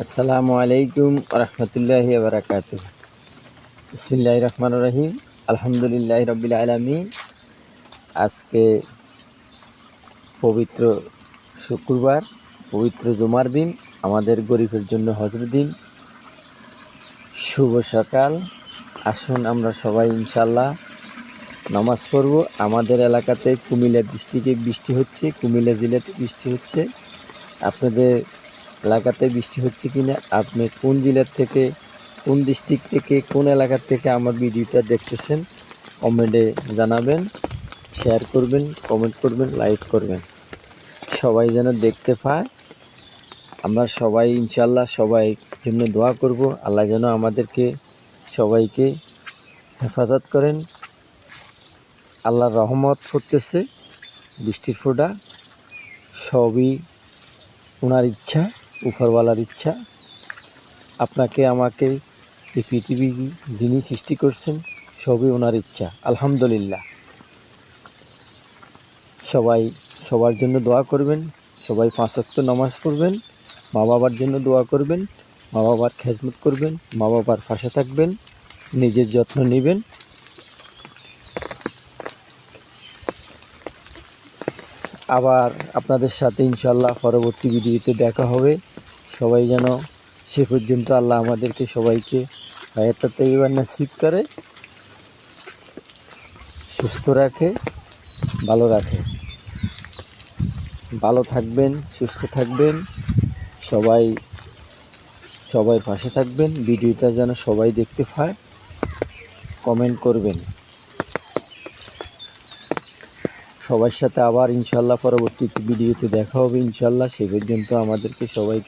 আসসালামু আলাইকুম রহমতুল্লাহি বারাকাতুহ। বিসমিল্লাহির রহমানির রহিম। আলহামদুলিল্লাহি রাব্বিল আলামিন। আজকে পবিত্র শুক্রবার, পবিত্র জুমার দিন, আমাদের গরিবের জন্য হজের দিন। শুভ সকাল। আসুন আমরা সবাই ইনশাল্লাহ নামাজ পড়ব। আমাদের এলাকাতে কুমিল্লা ডিস্ট্রিক্টে বৃষ্টি হচ্ছে, কুমিল্লা জেলাতে বৃষ্টি হচ্ছে। আপনাদের এলাকাতে বৃষ্টি হচ্ছে কি না, আপনি কোন জেলার থেকে, কোন ডিস্ট্রিক্ট থেকে, কোন এলাকার থেকে আমার ভিডিওটা দেখতেছেন কমেন্টে জানাবেন, শেয়ার করবেন, কমেন্ট করবেন, লাইক করবেন। সবাই যেন দেখতে পায়। আমরা সবাই ইনশাল্লাহ সবাই জন্য দোয়া করব। আল্লাহ যেন আমাদেরকে সবাইকে হেফাজত করেন। আল্লাহর রহমত পড়তেছে, বৃষ্টির ফোঁটা, সবই ওনার ইচ্ছা, উপরওয়ালার ইচ্ছা। আপনাকে আমাকে এই পৃথিবী যিনি সৃষ্টি করছেন সবই ওনার ইচ্ছা। আলহামদুলিল্লাহ। সবাই সবার জন্য দোয়া করবেন, সবাই 5 ওয়াক্ত নামাজ পড়বেন, মা বাবার জন্য দোয়া করবেন, মা বাবার খেদমত করবেন, মা বাবার পাশে থাকবেন, নিজের যত্ন নেবেন। আবার আপনাদের সাথে ইনশাল্লাহ পরবর্তী ভিডিওতে দেখা হবে। সবাই যেন সে পর্যন্ত আল্লাহ আমাদেরকে সবাইকে হায়াত তাইয়্যিবা নসিব করে, সুস্থ রাখে, ভালো রাখে। ভালো থাকবেন, সুস্থ থাকবেন, সবাই সবাই পাশে থাকবেন। ভিডিওটা যেন সবাই দেখতে পায়, কমেন্ট করবেন। সবার সাথে আবার ইনশাল্লাহ পরবর্তী ভিডিওতে দেখা হবে ইনশাল্লাহ। সে পর্যন্ত আমাদেরকে সবাইকে